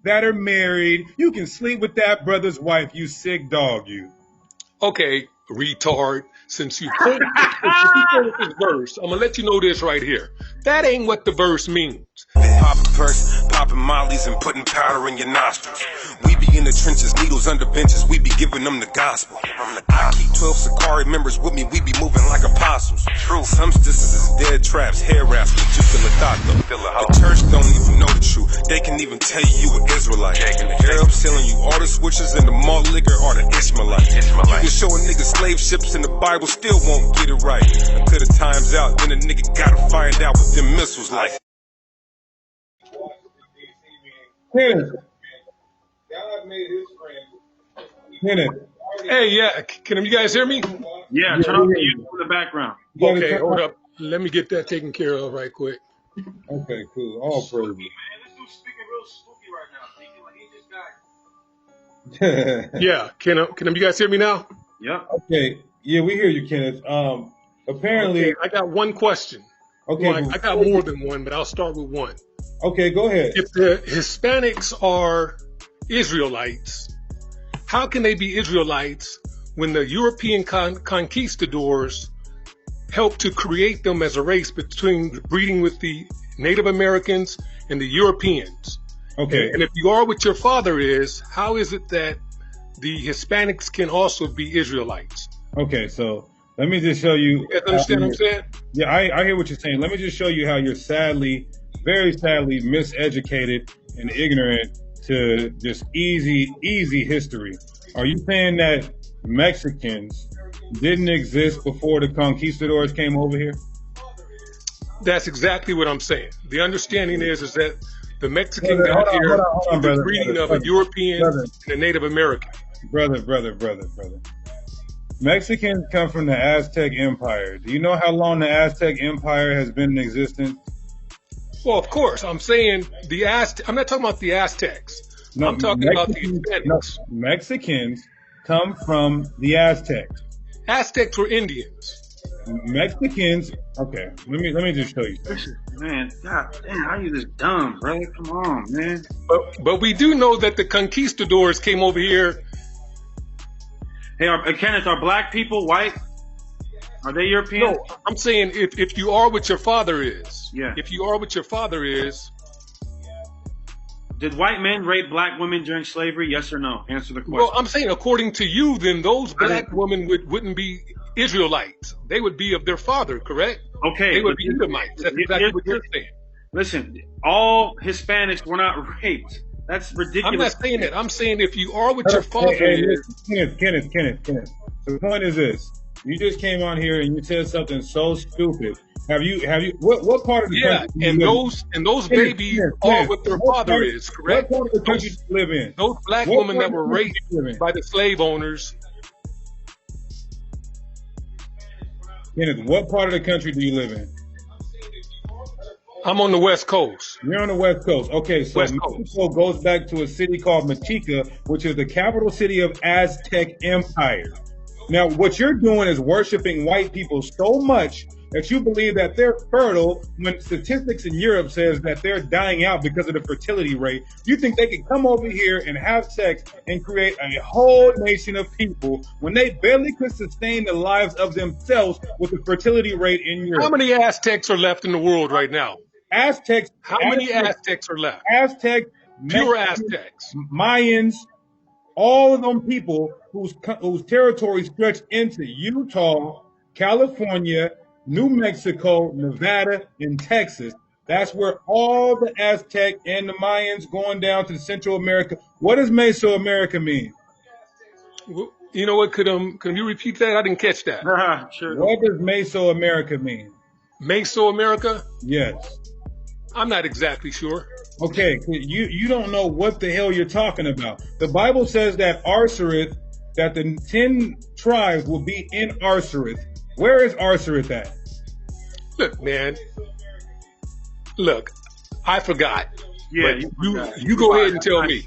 that are married. You can sleep with that brother's wife, you sick dog, you. Okay, retard. Since you quoted this verse, I'm gonna let you know this right here. That ain't what the verse means. Popping perks, popping mollies, and putting powder in your nostrils. We be in the trenches, needles under benches. We be giving them the gospel. I keep 12 Sakari members with me. We be moving like apostles. True. Some sisters is dead traps, hair wraps, but you still a thought though. The church don't even know the truth. They can even tell you an Israelite. Arabs selling you all the switches and the malt liquor are the Ishmaelite. You can show a nigga slave ships in the Bible, still won't get it right. Until the time's out, then a nigga gotta find out what them missiles like. Kenneth. Kenneth. Hey, yeah, can you guys hear me? Yeah, turn off the music in the background. Okay, hold up. Let me get that taken care of right quick. Okay, cool. All praise. Yeah, can you guys hear me now? Yeah. Okay. Yeah, we hear you, Kenneth. Apparently, okay, I got one question. Okay, well, I got more than one, but I'll start with one. Okay, go ahead. If the Hispanics are Israelites, how can they be Israelites when the European conquistadors helped to create them as a race between breeding with the Native Americans and the Europeans? Okay. And if you are what your father is, how is it that the Hispanics can also be Israelites? Okay, so let me just show you. You guys understand what I'm saying? Yeah, I hear what you're saying. Let me just show you how you're very sadly miseducated and ignorant to just easy history. Are you saying that Mexicans didn't exist before the conquistadors came over here? That's exactly what I'm saying. The understanding is that the Mexican got here with the breeding of a European and a Native American. Brother. Mexicans come from the Aztec Empire. Do you know how long the Aztec Empire has been in existence? Well, of course. I'm saying I'm not talking about the Aztecs. No, I'm talking about the Hispanics. No, Mexicans come from the Aztecs. Aztecs were Indians. Mexicans. Okay, let me just show you. Man, God damn, how you this dumb, brother? Come on, man. But we do know that the conquistadors came over here. Hey, Kenneth, are black people white? Are they European? No, I'm saying if you are what your father is. Yeah. If you are what your father is. Did white men rape black women during slavery? Yes or no? Answer the question. Well, I'm saying according to you, then those black women wouldn't be Israelites. They would be of their father, correct? Okay. They would be Edomites. That's exactly what you're saying. Listen, all Hispanics were not raped. That's ridiculous. I'm not saying that. I'm saying if you are what your father is. Kenneth. The point is this. You just came on here and you said something so stupid. Have you what part of the country those babies are what their father is, correct? What part of the country do you live in? Those black women that were raped by the slave owners. Kenneth, what part of the country do you live in? I'm on the West Coast. You're on the West Coast. Okay, so Mexico goes back to a city called Mexica, which is the capital city of Aztec Empire. Now, what you're doing is worshiping white people so much that you believe that they're fertile when statistics in Europe says that they're dying out because of the fertility rate. You think they could come over here and have sex and create a whole nation of people when they barely could sustain the lives of themselves with the fertility rate in Europe? How many Aztecs are left in the world right now? Aztecs. How many Aztecs are left? Aztecs. Pure Aztecs. Mayans. All of them people whose territory stretched into Utah, California, New Mexico, Nevada, and Texas. That's where all the Aztec and the Mayans going down to Central America. What does Mesoamerica mean? You know what? Can you repeat that? I didn't catch that. Sure. What does Mesoamerica mean? Mesoamerica? Yes. I'm not exactly sure. Okay, you don't know what the hell you're talking about. The Bible says that Arsareth, that the 10 tribes will be in Arsareth. Where is Arsareth at? Look, man. Look, I forgot. Yeah, you go ahead and tell me.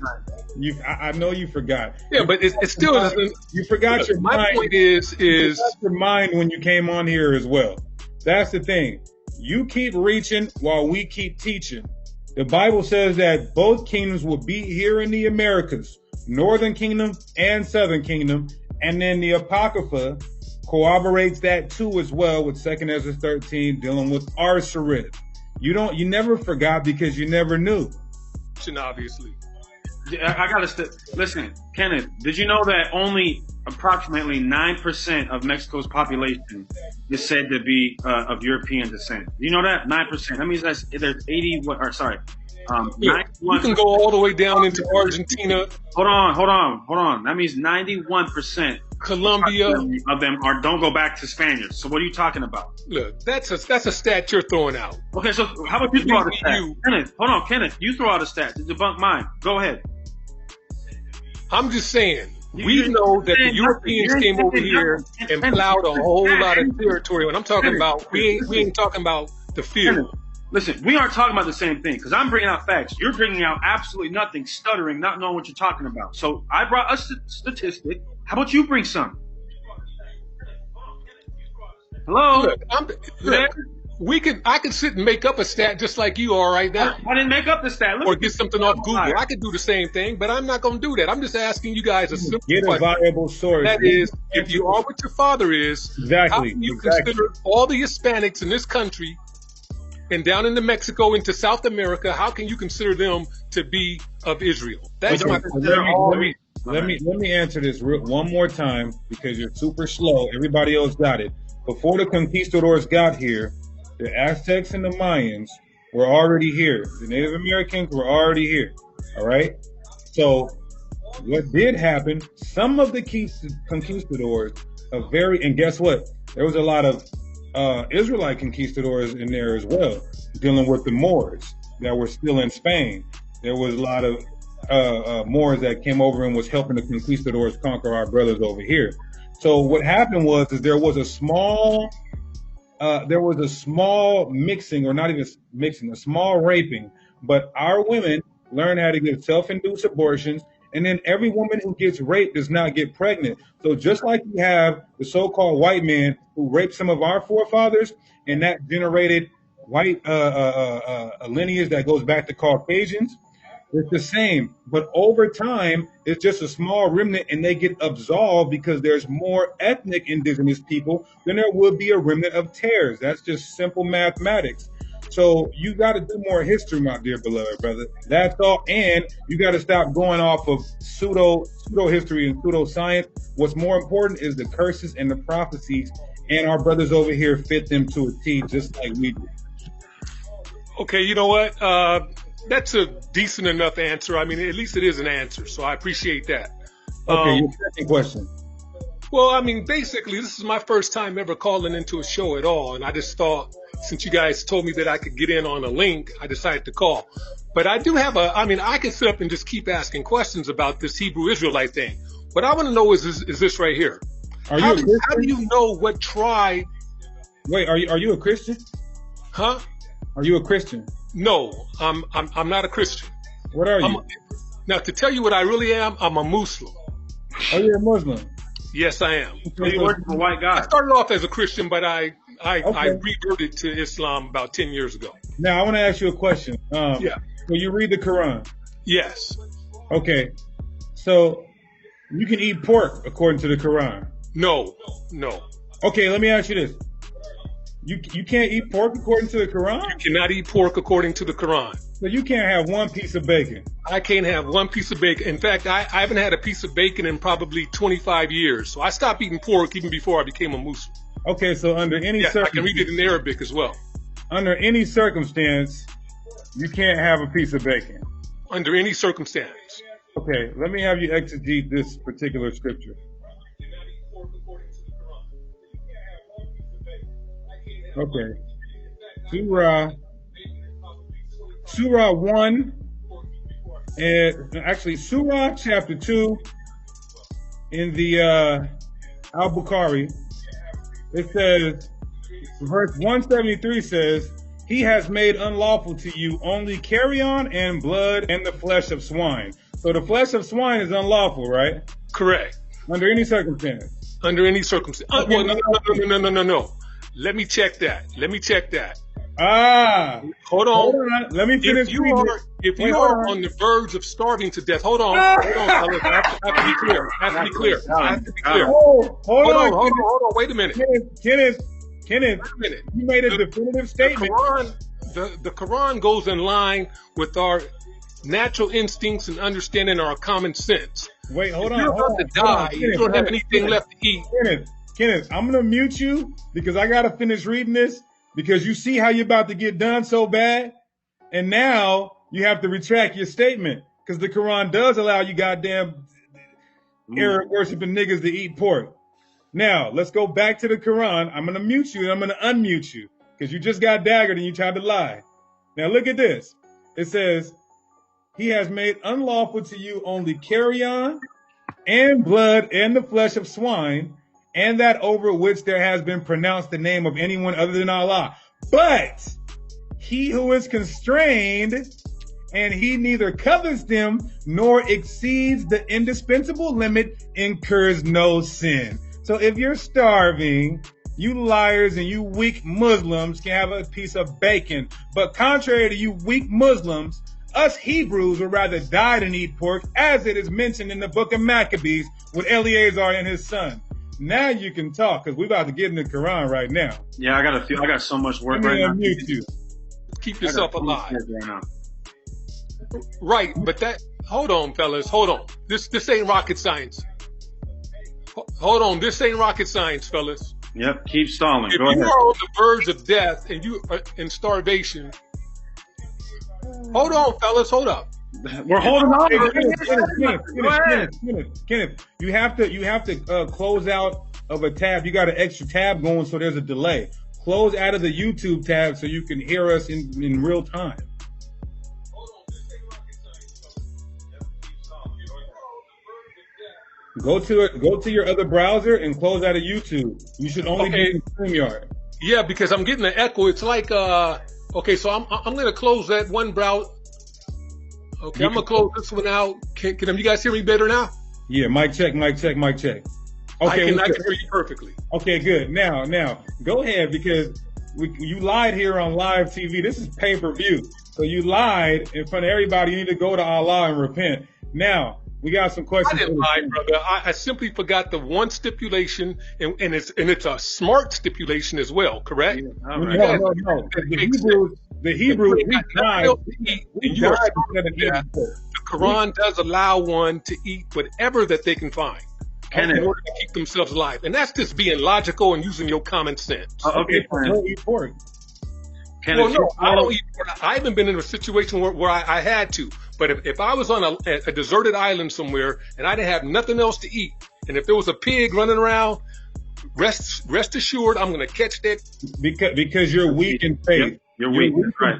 I know you forgot. Yeah, but it still doesn't. You forgot your mind. My point is you forgot your mind when you came on here as well. That's the thing. You keep reaching while we keep teaching. The Bible says that both kingdoms will be here in the Americas, Northern Kingdom and Southern Kingdom. And then the Apocrypha corroborates that too as well with 2nd Ezra 13 dealing with Arsarid. You never forgot because you never knew. Obviously. I gotta listen, Kenneth. Did you know that only approximately 9% of Mexico's population is said to be of European descent? You know that 9%. That means there's 80. Yeah, you can go all the way down into Argentina. Hold on. That means 91%. Colombia of them don't go back to Spaniards. So what are you talking about? Look, that's a stat you're throwing out. Okay, so how about you throw out a stat? Kenneth, hold on, Kenneth, you throw out a stat to debunk mine. Go ahead. I'm just saying, we know that the Europeans came over here and plowed a whole lot of territory. When I'm talking about, we ain't talking about the field. Listen, we aren't talking about the same thing because I'm bringing out facts. You're bringing out absolutely nothing, stuttering, not knowing what you're talking about. So I brought a statistic. How about you bring some? Hello? I could sit and make up a stat just like you are right now. I didn't make up the stat. Or get something off Google. I could do the same thing, but I'm not going to do that. I'm just asking you guys a simple question. Get a viable source. That is, if you are what your father is, how can you consider all the Hispanics in this country and down into Mexico, into South America, how can you consider them to be of Israel? That's my question. Let me answer this one more time because you're super slow. Everybody else got it. Before the conquistadors got here, the Aztecs and the Mayans were already here. The Native Americans were already here. All right? So what did happen, some of the conquistadors and guess what? There was a lot of Israelite conquistadors in there as well, dealing with the Moors that were still in Spain. There was a lot of Moors that came over and was helping the conquistadors conquer our brothers over here. So what happened was there was a small mixing, or not even mixing, a small raping. But our women learn how to get self-induced abortions, and then every woman who gets raped does not get pregnant. So just like you have the so-called white man who raped some of our forefathers, and that generated white lineage that goes back to Caucasians, it's the same. But over time, it's just a small remnant, and they get absolved because there's more ethnic indigenous people than there would be a remnant of tares. That's just simple mathematics. So you got to do more history, my dear beloved brother. That's all. And you got to stop going off of pseudo history and pseudo science. What's more important is the curses and the prophecies, and our brothers over here fit them to a T, just like we do. Okay, you know what? That's a decent enough answer. I mean, at least it is an answer, so I appreciate that. Okay, your second question. Well, I mean, basically, this is my first time ever calling into a show at all, and I just thought, since you guys told me that I could get in on a link, I decided to call. But I do have I can sit up and just keep asking questions about this Hebrew Israelite thing. What I want to know is this right here. How do you know what tribe? Wait, are you a Christian? Huh? Are you a Christian? No, I'm not a Christian. What are you? Now, to tell you what I really am, I'm a Muslim. Oh, you're a Muslim? Yes, I am. You work for a white guy. I started off as a Christian, but I reverted to Islam about 10 years ago. Now, I want to ask you a question. Yeah. So you read the Quran? Yes. Okay. So you can eat pork according to the Quran? No. Okay, let me ask you this. You can't eat pork according to the Quran? You cannot eat pork according to the Quran. So you can't have one piece of bacon? I can't have one piece of bacon. In fact, I haven't had a piece of bacon in probably 25 years. So I stopped eating pork even before I became a Muslim. Okay, so under any circumstance, I can read it in Arabic as well. Under any circumstance, you can't have a piece of bacon? Under any circumstance. Okay, let me have you exegete this particular scripture. Okay. Surah 1, and actually Surah chapter 2 in the Al-Bukhari, it says, verse 173 says, he has made unlawful to you only carrion and blood and the flesh of swine. So the flesh of swine is unlawful, right? Correct. Under any circumstance? Under any circumstance. Well, no. Let me check that. Hold on. Let me finish. If you are on the verge of starving to death, hold on, fellas. I have to be clear. Hold on. Wait a minute. Kenneth, you made a definitive statement. The Quran goes in line with our natural instincts and understanding our common sense. Wait, hold on. You're about to die. You don't have anything left to eat. Kenneth, I'm going to mute you because I got to finish reading this because you see how you're about to get done so bad. And now you have to retract your statement because the Quran does allow you goddamn Arab worshiping niggas to eat pork. Now, let's go back to the Quran. I'm going to mute you and I'm going to unmute you because you just got daggered and you tried to lie. Now, look at this. It says, he has made unlawful to you only carrion and blood and the flesh of swine and that over which there has been pronounced the name of anyone other than Allah. But he who is constrained and he neither covets them nor exceeds the indispensable limit incurs no sin. So if you're starving, you liars and you weak Muslims can have a piece of bacon. But contrary to you weak Muslims, us Hebrews would rather die than eat pork, as it is mentioned in the book of Maccabees with Eleazar and his son. Now you can talk, because we're about to get in the Quran right now. Yeah, I got so much work right now. You. Keep yourself alive. Right, but hold on, fellas, hold on. This ain't rocket science. Hold on, this ain't rocket science, fellas. Yep, keep stalling. If Go ahead. you are on the verge of death and you are in starvation, hold on, fellas, hold up. We're holding on. Kenneth, you have to close out of a tab. You got an extra tab going, so there's a delay. Close out of the YouTube tab so you can hear us in real time. Go to your other browser and close out of YouTube. You should only be in StreamYard. Yeah, because I'm getting an echo. It's like okay, so I'm gonna close that one browser. Okay, I'm gonna close this one out. Can you guys hear me better now? Yeah, mic check. Okay, I can hear you perfectly. Okay, good. Now, go ahead because you lied here on live TV. This is pay-per-view. So you lied in front of everybody. You need to go to Allah and repent. Now, we got some questions. I didn't lie, brother. I simply forgot the one stipulation, and it's a smart stipulation as well, correct? Yeah, right. No. The Hebrews, the Quran does allow one to eat whatever that they can find in order to keep themselves alive. And that's just being logical and using your common sense. Okay, don't eat pork. Well, no, I don't eat pork. I haven't been in a situation where I had to. But if I was on a deserted island somewhere and I didn't have nothing else to eat, and if there was a pig running around, rest assured I'm going to catch that. Because you're weak in faith. You're weak in faith.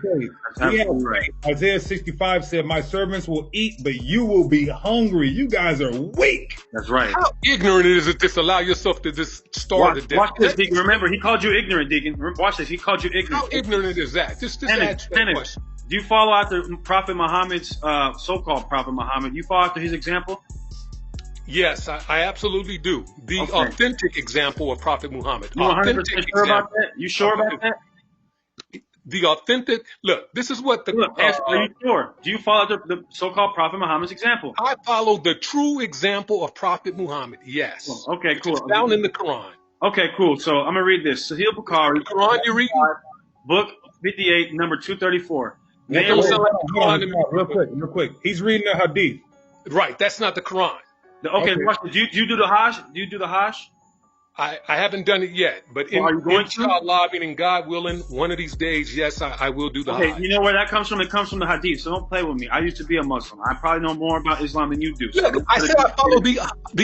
Right. Isaiah 65 said, my servants will eat, but you will be hungry. You guys are weak. That's right. How ignorant is it to allow yourself to just starve to death? Watch this, Deacon. Remember, he called you ignorant, Deacon. Watch this. He called you ignorant. How ignorant is that? Just answer that question. Do you follow after Prophet Muhammad's, so-called Prophet Muhammad? You follow after his example? Yes, I absolutely do. The authentic example of Prophet Muhammad. You 100% sure about that? You sure about that? The authentic, look, this is what the... are you sure? Do you follow the so-called Prophet Muhammad's example? I follow the true example of Prophet Muhammad, yes. Okay, cool. It's found in the Quran. Okay, cool. So I'm going to read this. Sahih Bukhari. The Quran you're reading? Book 58, number 234. Real quick. He's reading the Hadith. Right, that's not the Quran. Okay. Watch this. Do you do the Hajj? Do you do the Hajj? I haven't done it yet, but inshallah, meaning God willing, one of these days, yes, I will do the Hajj. Okay, you know where that comes from? It comes from the Hadith, so don't play with me. I used to be a Muslim. I probably know more about Islam than you do. Look, I said I follow the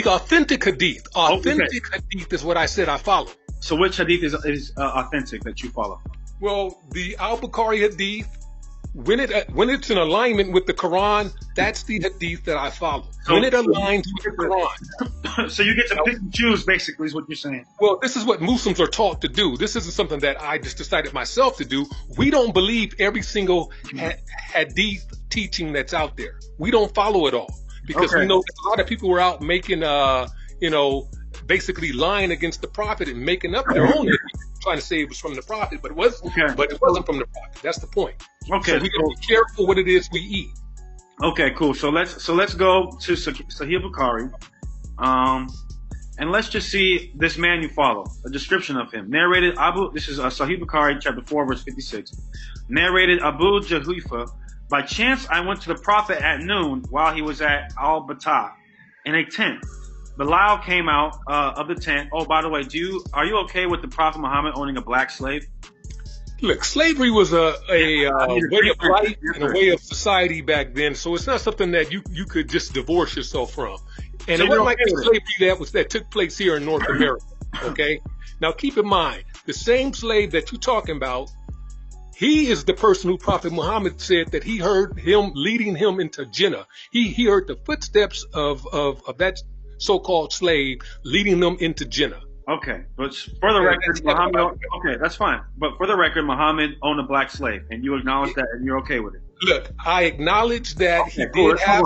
authentic Hadith. Authentic Hadith is what I said I follow. So which Hadith is authentic that you follow? Well, the Al-Bukhari Hadith, when it's in alignment with the Quran, that's the Hadith that I follow. When it aligns with the Quran. So you get to pick and choose, basically, is what you're saying. Well, this is what Muslims are taught to do. This isn't something that I just decided myself to do. We don't believe every single Hadith teaching that's out there. We don't follow it all. Because we know that a lot of people were out making, basically lying against the Prophet and making up their own. trying to say it was from the prophet, but it was, but it wasn't from the prophet. That's the point. Okay. So we got to be careful what it is we eat. Okay, cool. So let's go to Sahih Bukhari, and let's just see this man you follow. A description of him. Narrated This is Sahih Bukhari, chapter 4, verse 56. Narrated Abu Juhayfa. By chance, I went to the Prophet at noon while he was at Al-Batah in a tent. Bilal came out of the tent. Oh, by the way, are you okay with the Prophet Muhammad owning a black slave? Look, slavery was a way of life and a way of society back then, so it's not something that you could just divorce yourself from. And so it wasn't like the slavery that took place here in North America. Okay, now keep in mind the same slave that you're talking about. He is the person who Prophet Muhammad said that he heard him leading him into Jannah. He heard the footsteps of that so-called slave leading them into Jannah. Okay, but for the record, Muhammad. Okay, that's fine. But for the record, Muhammad owned a black slave, and you acknowledge that, and you're okay with it. Look, I acknowledge that he did have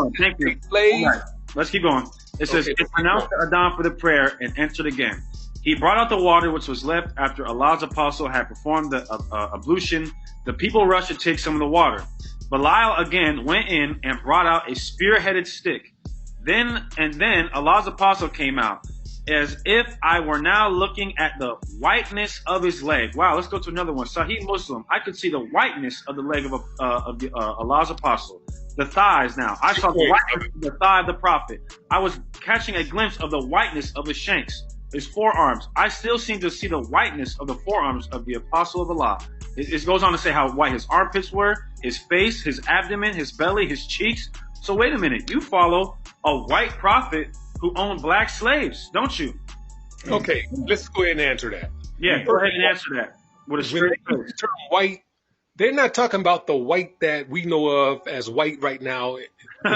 slaves. Right. Let's keep going. It says, "It pronounced the Adhan for the prayer and entered again. He brought out the water which was left after Allah's apostle had performed the ablution. The people rushed to take some of the water. Bilal again went in and brought out a spear-headed stick. Then Allah's apostle came out, as if I were now looking at the whiteness of his leg." Wow, let's go to another one. Sahih Muslim. I could see the whiteness of the leg of Allah's apostle. The thighs now. I saw the whiteness of the thigh of the prophet. I was catching a glimpse of the whiteness of his shanks, his forearms. I still seem to see the whiteness of the forearms of the apostle of Allah. It goes on to say how white his armpits were, his face, his abdomen, his belly, his cheeks. So wait a minute. You follow a white prophet who owned black slaves, don't you? Okay, let's go ahead and answer that. Yeah, go ahead and answer that. With a straight face. The term white, they're not talking about the white that we know of as white right now in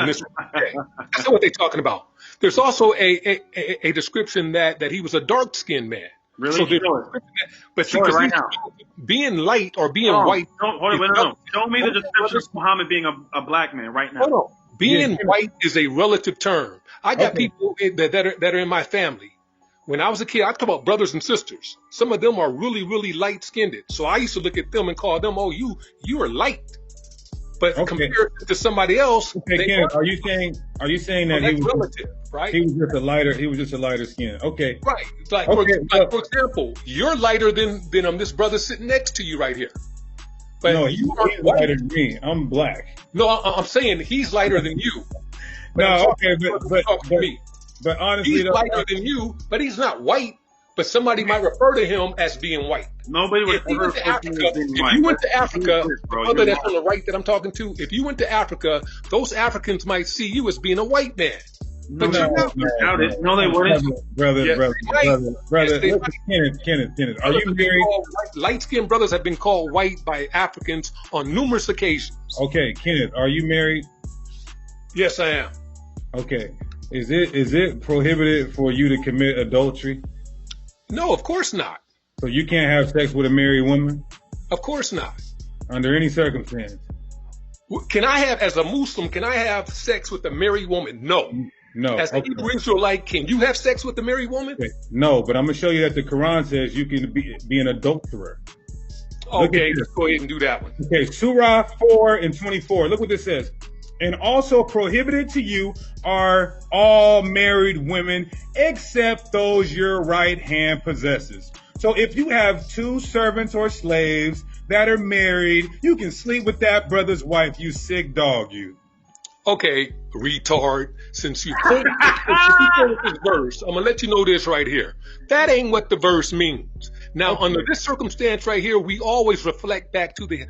this day. That's not what they're talking about. There's also a description that he was a dark-skinned man. Really? So but see, right now, being light or being white. No. Show me the description of Muhammad being a black man right now. Hold on. Being white is a relative term. I got people that are in my family. When I was a kid, I talk about brothers and sisters. Some of them are really, really light-skinned. So I used to look at them and call them, "Oh, you are light." But compared to somebody else, Ken, are you saying that he was relative, right? He was just a lighter skin. Okay. Right. It's like, for example, you're lighter than this brother sitting next to you right here. But no, he's lighter than me. I'm black. No, I'm saying he's lighter than you. But honestly, he's lighter than you, but he's not white. But somebody might refer to him as being white. Nobody would ever refer to him as being white. If you went to Africa, other than on the right that I'm talking to, if you went to Africa, those Africans might see you as being a white man. No, they wouldn't. Brother. Kenneth, are you married? Light-skinned brothers have been called white by Africans on numerous occasions. Okay, Kenneth, are you married? Yes, I am. Okay. Is it prohibited for you to commit adultery? No, of course not. So you can't have sex with a married woman? Of course not. Under any circumstance? Can I have, as a Muslim, sex with a married woman? No. No. As a Hebrew Israelite, can you have sex with a married woman? Okay. No, but I'm going to show you that the Quran says you can be an adulterer. Okay, let's go ahead and do that one. Okay, Surah 4:24. Look what this says. And also prohibited to you are all married women except those your right hand possesses. So if you have two servants or slaves that are married, you can sleep with that brother's wife, you sick dog, you. Okay, retard. Since you quoted this verse, I'm going to let you know this right here. That ain't what the verse means. Now, under this circumstance right here, we always reflect back to the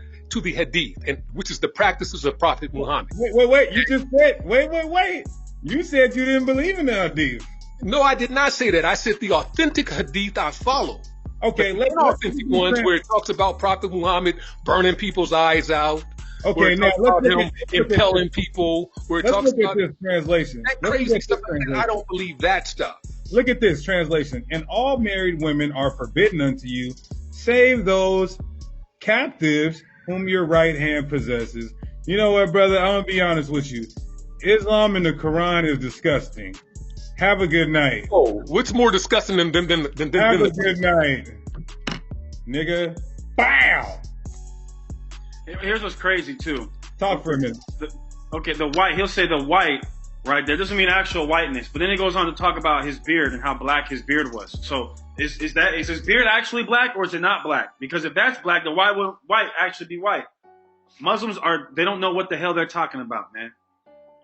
hadith, and which is the practices of Prophet Muhammad. Wait. You just said, wait. You said you didn't believe in the hadith. No, I did not say that. I said the authentic hadith I follow. Okay, let's authentic ones where it talks about Prophet Muhammad burning people's eyes out. Okay, now let's look at impelling people. Where it talks about this translation. That crazy stuff. I don't believe that stuff. Look at this translation. And all married women are forbidden unto you, save those captives whom your right hand possesses. You know what, brother? I'm going to be honest with you. Islam and the Quran is disgusting. Have a good night. Oh, what's more disgusting than Have a good night. nigga. Bow. Here's what's crazy too. Talk for a minute. The white. He'll say the white. Right, that doesn't mean actual whiteness, but then he goes on to talk about his beard and how black his beard was. So is his beard actually black or is it not black? Because if that's black, then why would white actually be white? Muslims they don't know what the hell they're talking about, man.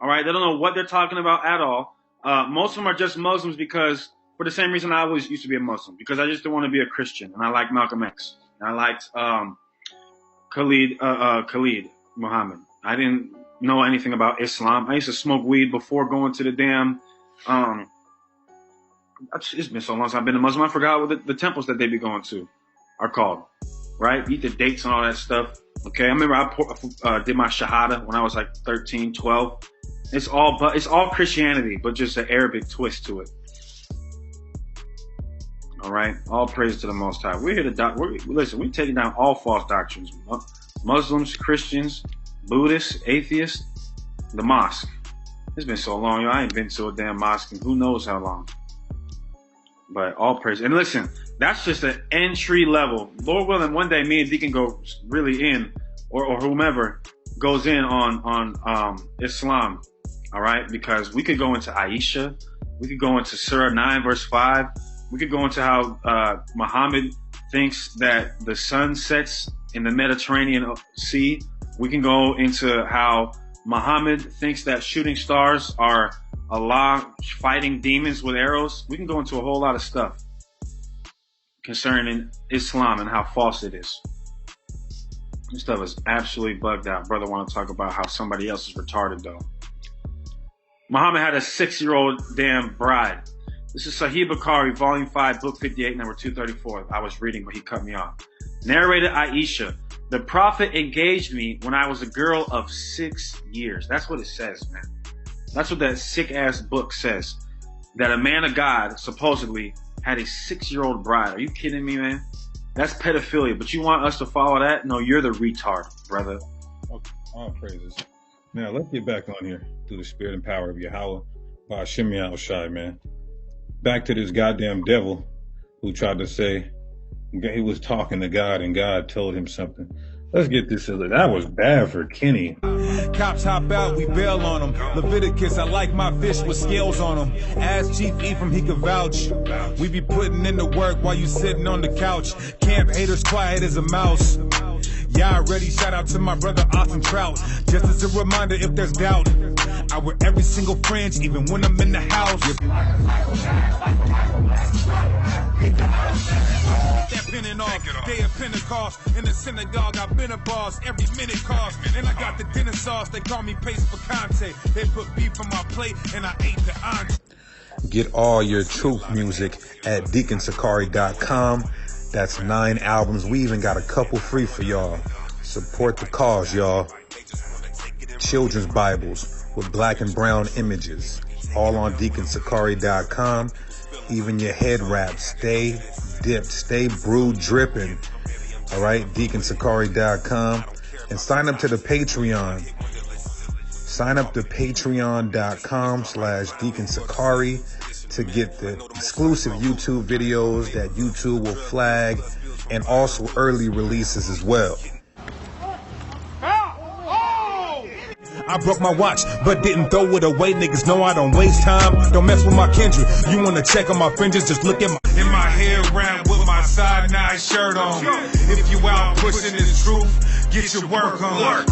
All right, they don't know what they're talking about at all. Most of them are just Muslims because for the same reason I always used to be a Muslim, because I just didn't want to be a Christian, and I liked Malcolm X, and I liked Khalid Muhammad. I didn't know anything about Islam. I used to smoke weed before going to the damn. It's been so long since I've been a Muslim. I forgot what the temples that they be going to are called. Right? Eat the dates and all that stuff. Okay, I remember I did my Shahada when I was like 13, 12. It's all Christianity, but just an Arabic twist to it. All right, all praise to the Most High. We're here to listen. We're taking down all false doctrines. Muslims, Christians, Buddhists, atheists, the mosque. It's been so long, I ain't been to a damn mosque in who knows how long. But all praise. And listen, that's just an entry level. Lord willing, one day me and Deacon go really in, or whomever goes in on Islam. All right, because we could go into Aisha, we could go into Surah 9 verse 5. We could go into how Muhammad thinks that the sun sets in the Mediterranean Sea. We can go into how Muhammad thinks that shooting stars are Allah fighting demons with arrows. We can go into a whole lot of stuff concerning Islam and how false it is. This stuff is absolutely bugged out. Brother want to talk about how somebody else is retarded though. Muhammad had a 6-year-old damn bride. This is Sahih Bukhari, Volume 5, Book 58, number 234. I was reading, but he cut me off. Narrated Aisha. The Prophet engaged me when I was a girl of 6 years. That's what it says, man. That's what that sick-ass book says. That a man of God, supposedly, had a 6-year-old bride. Are you kidding me, man? That's pedophilia. But you want us to follow that? No, you're the retard, brother. Okay. All praises. Now, let's get back on here through the spirit and power of Yahweh by Shimmy Al-Shai, man. Back to this goddamn devil who tried to say he was talking to God and God told him something. Let's get this. That was bad for Kenny. Cops hop out, we bail on them. Leviticus, I like my fish with scales on them. Ask Chief Ephraim, he can vouch. We be putting in the work while you sitting on the couch. Camp haters quiet as a mouse. Yeah, already shout out to my brother Austin Trout. Just as a reminder if there's doubt, I wear every single fringe even when I'm in the house. Stepping off, day of Pentecost. In the synagogue, I've been a boss. Every minute cost. And I got the dinner sauce. They call me Pace Picante. They put beef on my plate and I ate the entree. Get all your truth music at deaconsakari.com. That's 9 albums. We even got a couple free for y'all. Support the cause, y'all. Children's Bibles with black and brown images. All on deaconsakari.com. Even your head wraps. Stay dipped. Stay brewed dripping. All right, deaconsakari.com. And sign up to the Patreon. Sign up to patreon.com/deaconsakari to get the exclusive YouTube videos that YouTube will flag and also early releases as well. I broke my watch, but didn't throw it away. Niggas know I don't waste time. Don't mess with my kindred. You wanna check on my fringes, just look at my... In my hair wrap with my side nine shirt on. If you out pushing this truth, get your work on.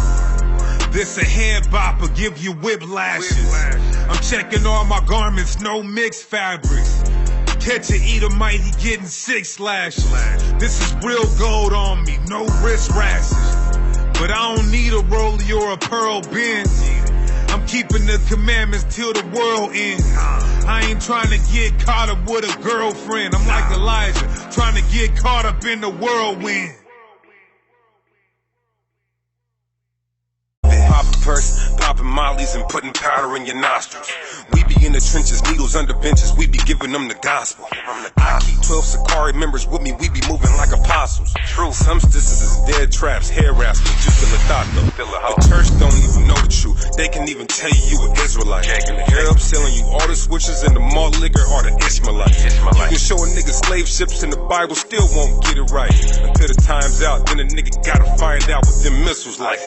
This a head bopper, give you whiplashes. I'm checking all my garments, no mixed fabrics. Catch an Edomite, he getting 6 slashes. This is real gold on me, no wrist rashes. But I don't need a rollie or a pearl Benz. I'm keeping the commandments till the world ends. I ain't trying to get caught up with a girlfriend. I'm like Elijah, trying to get caught up in the whirlwind. Popping perks, popping mollies, and putting powder in your nostrils. We be in the trenches, needles under benches, we be giving them the gospel. I keep 12 Sakari members with me, we be moving like apostles. True, some stizzes is dead traps, hair wraps, but you still a thought though. The church don't even know the truth. they can even tell you an Israelite. Arabs selling you all the switches and the malt liquor are the Ishmaelites. You can show a nigga slave ships and the Bible still won't get it right. Until the time's out, then a nigga gotta find out what them missiles like.